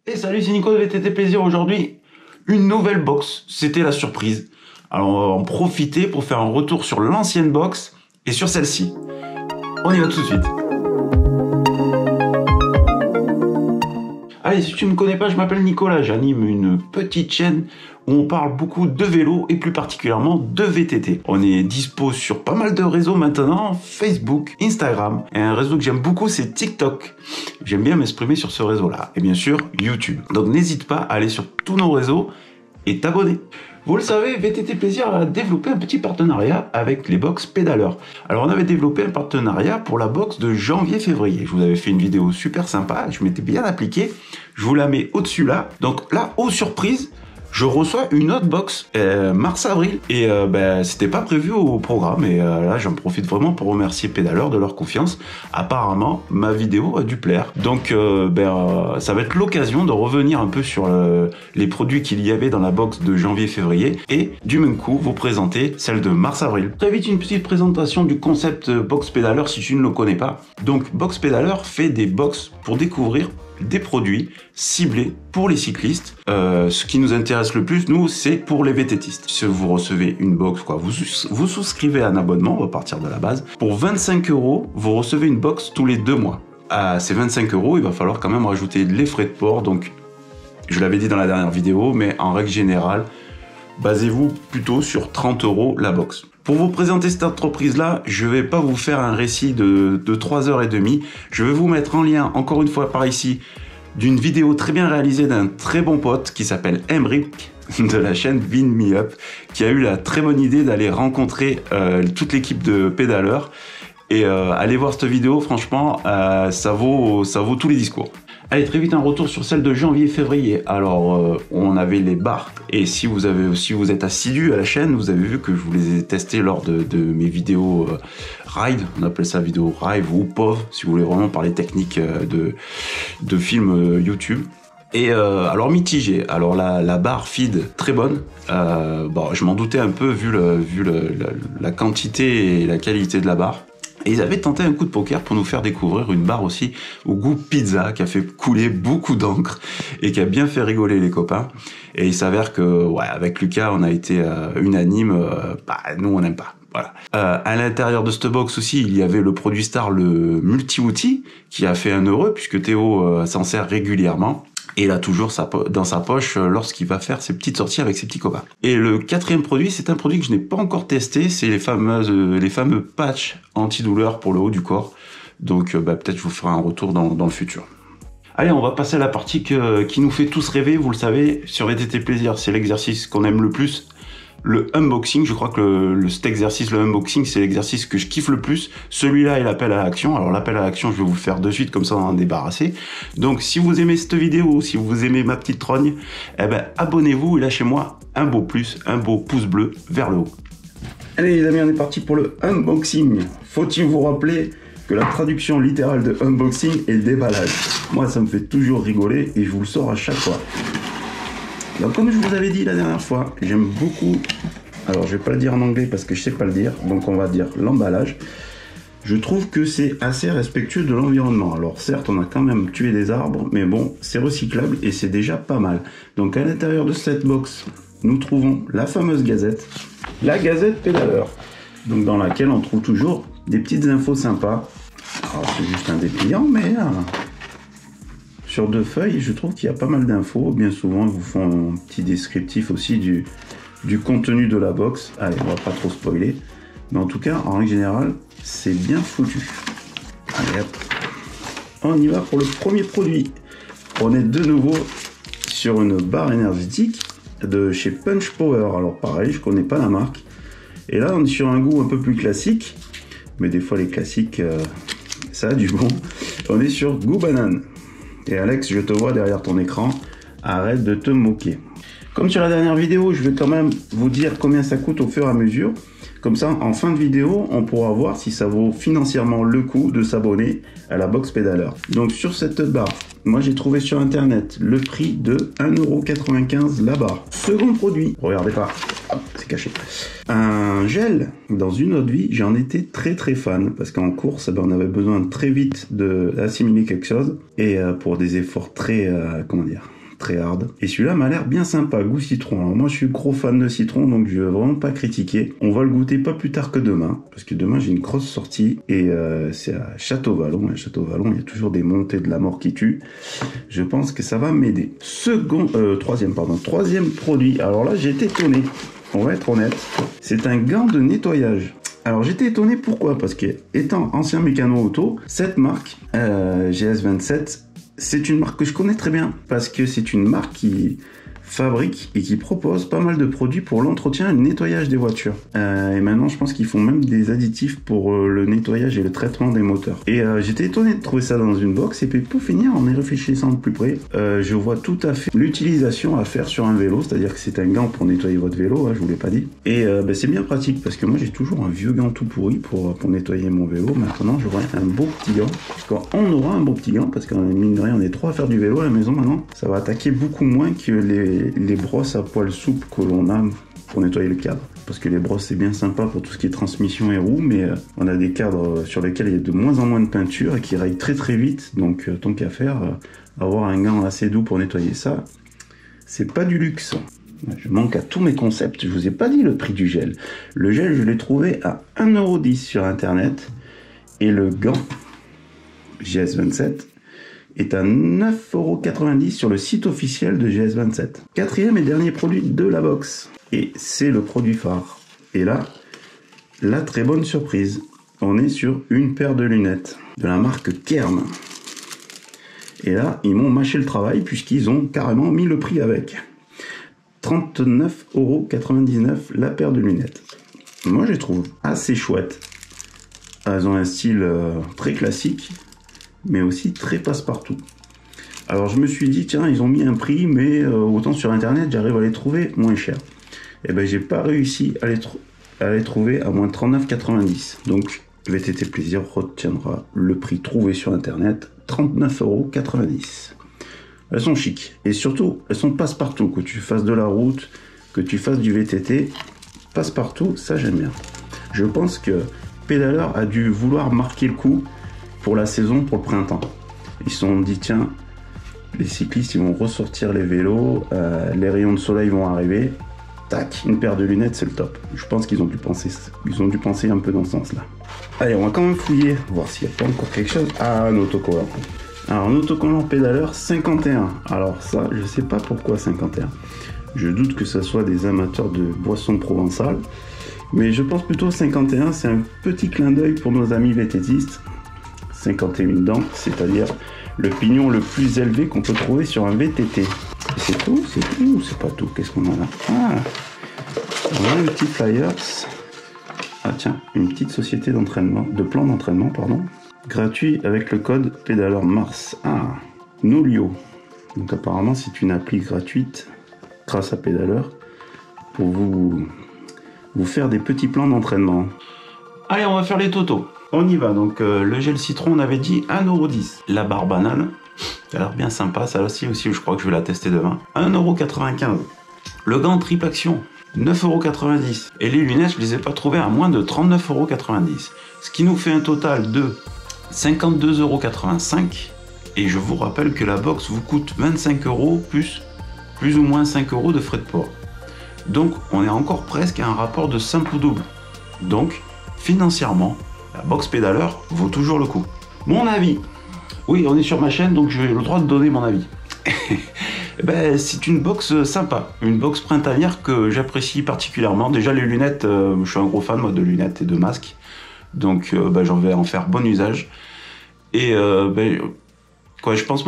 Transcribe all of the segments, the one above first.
Et salut, c'est Nico de VTT Plaisir. Aujourd'hui, une nouvelle box. C'était la surprise. Alors, on va en profiter pour faire un retour sur l'ancienne box et sur celle-ci. On y va tout de suite. Allez, si tu ne me connais pas, je m'appelle Nicolas. J'anime une petite chaîne où on parle beaucoup de vélo et plus particulièrement de VTT. On est dispo sur pas mal de réseaux maintenant, Facebook, Instagram. Et un réseau que j'aime beaucoup, c'est TikTok. J'aime bien m'exprimer sur ce réseau-là. Et bien sûr, YouTube. Donc n'hésite pas à aller sur tous nos réseaux et t'abonner. Vous le savez, VTT Plaisir a développé un petit partenariat avec les box pédaleurs. Alors on avait développé un partenariat pour la box de janvier-février. Je vous avais fait une vidéo super sympa, je m'étais bien appliqué. Je vous la mets au-dessus là. Donc là, aux surprises, je reçois une autre box mars-avril et c'était pas prévu au programme et là j'en profite vraiment pour remercier Pédaleur de leur confiance. Apparemment ma vidéo a dû plaire, donc ça va être l'occasion de revenir un peu sur les produits qu'il y avait dans la box de janvier-février et du même coup vous présenter celle de mars-avril. Très vite une petite présentation du concept box Pédaleur si tu ne le connais pas. Donc box Pédaleur fait des box pour découvrir des produits ciblés pour les cyclistes. Ce qui nous intéresse le plus, nous, c'est pour les VTTistes. Si vous recevez une box, vous souscrivez à un abonnement, on va partir de la base. Pour 25 €, vous recevez une box tous les 2 mois. À ces 25 €, il va falloir quand même rajouter les frais de port. Donc, je l'avais dit dans la dernière vidéo, mais en règle générale, basez-vous plutôt sur 30 € la box. Pour vous présenter cette entreprise-là, je ne vais pas vous faire un récit de 3h30. Je vais vous mettre en lien, encore une fois par ici, d'une vidéo très bien réalisée d'un très bon pote qui s'appelle Emric de la chaîne Wind Me Up, qui a eu la très bonne idée d'aller rencontrer toute l'équipe de pédaleurs. Et allez voir cette vidéo, franchement, ça vaut tous les discours. Allez, très vite un retour sur celle de janvier-février. Alors, on avait les barres. Et si vous êtes assidu à la chaîne, vous avez vu que je vous les ai testés lors de mes vidéos ride. On appelle ça vidéo ride ou POV, si vous voulez vraiment parler technique de films YouTube. Et alors mitigé. Alors la barre feed très bonne. Je m'en doutais un peu vu la quantité et la qualité de la barre. Et ils avaient tenté un coup de poker pour nous faire découvrir une barre aussi au goût pizza qui a fait couler beaucoup d'encre et qui a bien fait rigoler les copains. Et il s'avère que, avec Lucas, on a été unanime. Nous, on n'aime pas. Voilà. À l'intérieur de cette box aussi, il y avait le produit star, le multi-outil, qui a fait 1 € puisque Théo s'en sert régulièrement. Et il a toujours dans sa poche lorsqu'il va faire ses petites sorties avec ses petits copains. Et le 4e produit, c'est un produit que je n'ai pas encore testé, c'est les fameux patchs antidouleurs pour le haut du corps. Donc peut-être je vous ferai un retour dans le futur. Allez, on va passer à la partie qui nous fait tous rêver, vous le savez, sur VTT Plaisir, c'est l'exercice qu'on aime le plus. Le unboxing, je crois que cet exercice, le unboxing, c'est l'exercice que je kiffe le plus. Celui-là est l'appel à l'action. Alors l'appel à l'action, je vais vous le faire de suite, comme ça on en est débarrassé. Donc si vous aimez cette vidéo, si vous aimez ma petite trogne, abonnez-vous et lâchez-moi un beau plus, un beau pouce bleu vers le haut. Allez les amis, on est parti pour le unboxing. Faut-il vous rappeler que la traduction littérale de unboxing est déballage. Moi ça me fait toujours rigoler et je vous le sors à chaque fois. Donc comme je vous avais dit la dernière fois, j'aime beaucoup, alors je vais pas le dire en anglais parce que je sais pas le dire, donc on va dire l'emballage. Je trouve que c'est assez respectueux de l'environnement. Alors certes, on a quand même tué des arbres, mais bon, c'est recyclable et c'est déjà pas mal. Donc à l'intérieur de cette box, nous trouvons la fameuse gazette, la gazette pédaleur, donc dans laquelle on trouve toujours des petites infos sympas. Alors c'est juste un dépliant, mais... sur 2 feuilles, je trouve qu'il y a pas mal d'infos. Bien souvent, ils vous font un petit descriptif aussi du contenu de la box. Allez, on va pas trop spoiler. Mais en tout cas, en règle générale, c'est bien foutu. Allez, hop. On y va pour le premier produit. On est de nouveau sur une barre énergétique de chez Punch Power. Alors pareil, je connais pas la marque. Et là, on est sur un goût un peu plus classique. Mais des fois, les classiques, ça a du bon. On est sur goût banane. Et Alex, je te vois derrière ton écran, arrête de te moquer. Comme sur la dernière vidéo, je vais quand même vous dire combien ça coûte au fur et à mesure. Comme ça, en fin de vidéo, on pourra voir si ça vaut financièrement le coup de s'abonner à la box pédaleur. Donc sur cette barre, moi j'ai trouvé sur internet le prix de 1,95 € la barre. Second produit, regardez pas, c'est caché. Un gel. Dans une autre vie, j'en étais très fan parce qu'en course, on avait besoin très vite d'assimiler quelque chose et pour des efforts très, comment dire, très hard. Et celui-là m'a l'air bien sympa, goût citron. Alors moi je suis gros fan de citron, donc je vais vraiment pas critiquer. On va le goûter pas plus tard que demain, parce que demain j'ai une grosse sortie, et c'est à Château-Vallon. À Château-Vallon, il y a toujours des montées de la mort qui tuent. Je pense que ça va m'aider. Troisième produit. Alors là j'ai été étonné, on va être honnête. C'est un gant de nettoyage. Alors j'étais étonné, pourquoi? Parce que étant ancien mécano auto, cette marque GS27, c'est une marque que je connais très bien, parce que c'est une marque qui fabrique et qui propose pas mal de produits pour l'entretien et le nettoyage des voitures. Et maintenant, je pense qu'ils font même des additifs pour le nettoyage et le traitement des moteurs. Et j'étais étonné de trouver ça dans une box. Et puis pour finir, en y réfléchissant de plus près, je vois tout à fait l'utilisation à faire sur un vélo, c'est-à-dire que c'est un gant pour nettoyer votre vélo, hein, je vous l'ai pas dit. Et c'est bien pratique, parce que moi j'ai toujours un vieux gant tout pourri pour nettoyer mon vélo. Maintenant, j'aurai un beau petit gant. On aura un beau petit gant, parce qu'en mine de rien, on est trois à faire du vélo à la maison maintenant. Ça va attaquer beaucoup moins que les brosses à poils souples que l'on a pour nettoyer le cadre. Parce que les brosses c'est bien sympa pour tout ce qui est transmission et roues, mais on a des cadres sur lesquels il y a de moins en moins de peinture et qui rayent très très vite, donc tant qu'à faire, avoir un gant assez doux pour nettoyer ça, c'est pas du luxe. Je manque à tous mes concepts, je vous ai pas dit le prix du gel. Le gel je l'ai trouvé à 1,10€ sur internet, et le gant GS27 est à 9,90€ sur le site officiel de GS27. Quatrième et dernier produit de la box. Et c'est le produit phare. Et là, la très bonne surprise. On est sur une paire de lunettes de la marque Kern. Et là, ils m'ont mâché le travail puisqu'ils ont carrément mis le prix avec. 39,99€ la paire de lunettes. Moi, je les trouve assez chouettes. Elles ont un style très classique, mais aussi très passe-partout. Alors je me suis dit, tiens, ils ont mis un prix, mais autant sur internet j'arrive à les trouver moins cher. Et ben j'ai pas réussi à les trouver à moins 39,90. Donc VTT Plaisir retiendra le prix trouvé sur internet, 39,90€. Elles sont chic, et surtout elles sont passe-partout, que tu fasses de la route, que tu fasses du VTT, passe-partout, ça j'aime bien. Je pense que Pédaleur a dû vouloir marquer le coup pour la saison, pour le printemps. Ils se sont dit, tiens, les cyclistes ils vont ressortir les vélos, les rayons de soleil vont arriver, tac, une paire de lunettes c'est le top. Je pense qu'ils ont dû penser un peu dans ce sens là. Allez, on va quand même fouiller, voir s'il n'y a pas encore quelque chose. Ah, un autocollant. Alors un autocollant Pédaleur 51. Alors ça, je sais pas pourquoi 51. Je doute que ce soit des amateurs de boissons provençales, mais je pense plutôt 51, c'est un petit clin d'œil pour nos amis VTTistes. 51 dents, c'est-à-dire le pignon le plus élevé qu'on peut trouver sur un VTT. C'est tout ou c'est pas tout? Qu'est-ce qu'on a là? Ah, on a un petit flyers. Ah tiens, une petite société de plan d'entraînement, pardon, gratuit avec le code Pédaleur Mars. Ah, Nolio. Donc apparemment c'est une appli gratuite grâce à Pédaleur pour vous faire des petits plans d'entraînement. Allez, on va faire les totos. On y va, donc le gel citron, on avait dit 1,10€. La barre banane, ça a l'air bien sympa, ça aussi, je crois que je vais la tester demain. 1,95€. Le gant triple action, 9,90€. Et les lunettes, je les ai pas trouvées à moins de 39,90€. Ce qui nous fait un total de 52,85€. Et je vous rappelle que la box vous coûte 25€ plus ou moins 5€ de frais de port. Donc on est encore presque à un rapport de simple ou double. Donc financièrement, la box Pédaleur vaut toujours le coup. Mon avis. Oui, on est sur ma chaîne, donc j'ai le droit de donner mon avis. Ben, c'est une box sympa, une box printanière que j'apprécie particulièrement. Déjà les lunettes, je suis un gros fan moi, de lunettes et de masques, donc j'en vais en faire bon usage. Et je pense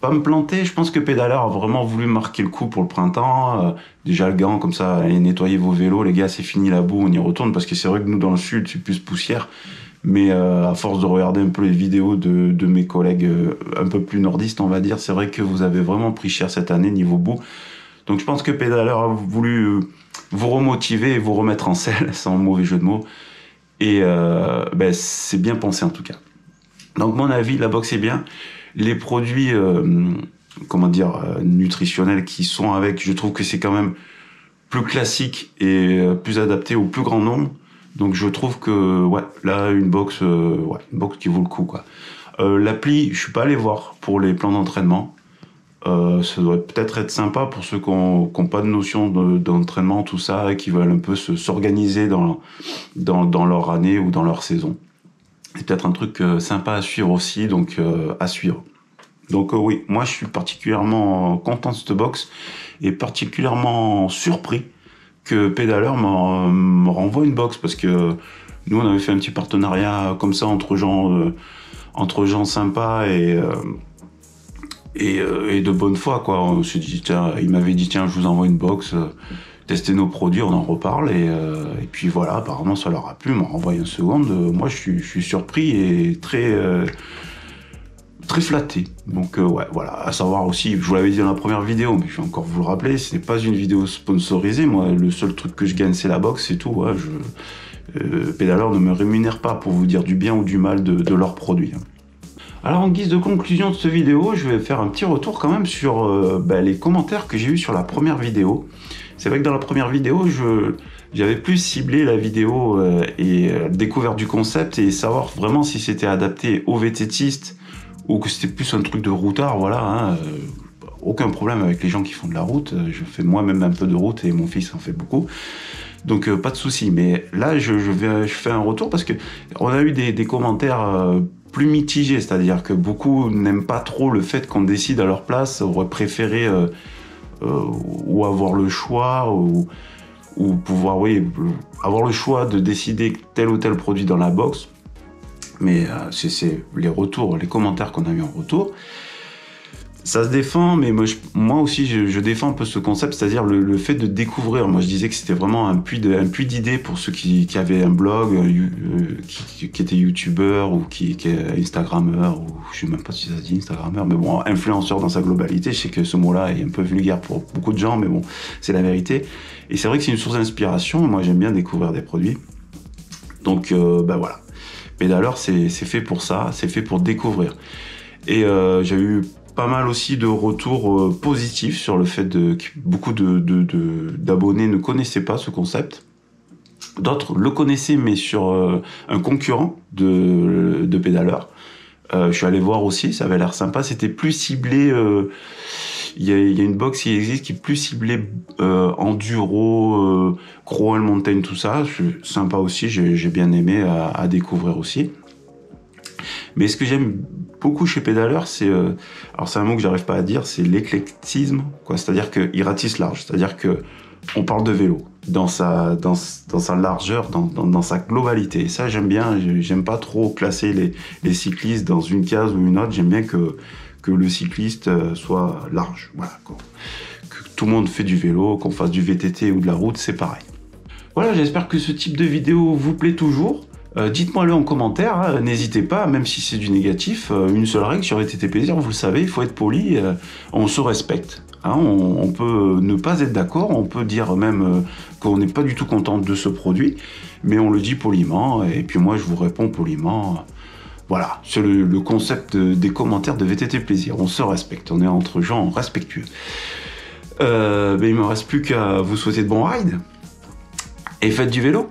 pas me planter, je pense que Pédaleur a vraiment voulu marquer le coup pour le printemps. Déjà le gant, comme ça, allez nettoyer vos vélos, les gars, c'est fini la boue, on y retourne, parce que c'est vrai que nous dans le sud, c'est plus poussière. Mais à force de regarder un peu les vidéos de mes collègues un peu plus nordistes, on va dire, c'est vrai que vous avez vraiment pris cher cette année niveau boue. Donc je pense que Pédaleur a voulu vous remotiver et vous remettre en selle, sans mauvais jeu de mots. Et c'est bien pensé en tout cas. Donc mon avis, la box est bien. Les produits, nutritionnels qui sont avec, je trouve que c'est quand même plus classique et plus adapté au plus grand nombre. Donc je trouve que là une box qui vaut le coup quoi. L'appli, je suis pas allé voir pour les plans d'entraînement. Ça doit peut-être être sympa pour ceux qui n'ont pas de notion d'entraînement, tout ça, et qui veulent un peu s'organiser dans leur année ou dans leur saison. C'est peut-être un truc sympa à suivre aussi, donc à suivre. Donc oui, moi je suis particulièrement content de cette box et particulièrement surpris que Pédaleur me renvoie une box, parce que nous on avait fait un petit partenariat comme ça entre gens sympas et de bonne foi, quoi. On s'est dit, tiens, il m'avait dit, tiens, je vous envoie une box, testez nos produits, on en reparle, et puis voilà, apparemment ça leur a plu, m'en renvoie une seconde. Moi je suis surpris et très flatté. Donc ouais, voilà, à savoir aussi, je vous l'avais dit dans la première vidéo, mais je vais encore vous le rappeler, ce n'est pas une vidéo sponsorisée. Moi, le seul truc que je gagne, c'est la box, c'est tout. Ouais, Pédaleur ne me rémunère pas pour vous dire du bien ou du mal de leurs produits. Alors en guise de conclusion de cette vidéo, je vais faire un petit retour quand même sur les commentaires que j'ai eu sur la première vidéo. C'est vrai que dans la première vidéo, j'avais plus ciblé la vidéo et découverte du concept et savoir vraiment si c'était adapté aux vététistes ou que c'était plus un truc de routard, voilà. Hein, aucun problème avec les gens qui font de la route. Je fais moi-même un peu de route et mon fils en fait beaucoup. Donc pas de souci. Mais là, je fais un retour parce que on a eu des commentaires plus mitigés, c'est-à-dire que beaucoup n'aiment pas trop le fait qu'on décide à leur place, auraient préféré ou avoir le choix ou pouvoir, oui, avoir le choix de décider tel ou tel produit dans la box. Mais c'est les retours, les commentaires qu'on a eu en retour. Ça se défend, mais moi aussi je défends un peu ce concept, c'est-à-dire le fait de découvrir. Moi je disais que c'était vraiment un puits d'idées pour ceux qui avaient un blog, qui étaient youtubeurs ou qui est instagrammeur, ou je sais même pas si ça se dit instagrammeur, mais bon, influenceur dans sa globalité. Je sais que ce mot-là est un peu vulgaire pour beaucoup de gens, mais bon, c'est la vérité. Et c'est vrai que c'est une source d'inspiration. Moi j'aime bien découvrir des produits. Donc voilà. Pédaleur, c'est fait pour ça, c'est fait pour découvrir. Et j'ai eu pas mal aussi de retours positifs sur le fait que beaucoup d'abonnés ne connaissaient pas ce concept. D'autres le connaissaient, mais sur un concurrent de Pédaleur. Je suis allé voir aussi, ça avait l'air sympa. C'était plus ciblé. Il y a une box qui existe qui est plus ciblée enduro, crawl, montagne, tout ça. C'est sympa aussi, j'ai bien aimé à découvrir aussi. Mais ce que j'aime beaucoup chez Pédaleur, c'est alors c'est un mot que j'arrive pas à dire, c'est l'éclectisme, quoi. C'est-à-dire qu'il ratisse large, c'est-à-dire que on parle de vélo dans sa largeur, dans sa globalité. Et ça j'aime bien. J'aime pas trop classer les cyclistes dans une case ou une autre. J'aime bien que le cycliste soit large. Voilà, quoi. Que tout le monde fait du vélo, qu'on fasse du VTT ou de la route, c'est pareil. Voilà, j'espère que ce type de vidéo vous plaît toujours. Dites-moi-le en commentaire, hein, n'hésitez pas, même si c'est du négatif. Une seule règle sur VTT Plaisir, vous le savez, il faut être poli, on se respecte. Hein, on peut ne pas être d'accord, on peut dire même qu'on n'est pas du tout content de ce produit, mais on le dit poliment, et puis moi je vous réponds poliment. Voilà, c'est le concept des commentaires de VTT Plaisir, on se respecte, on est entre gens respectueux. Il me reste plus qu'à vous souhaiter de bons rides, et faites du vélo.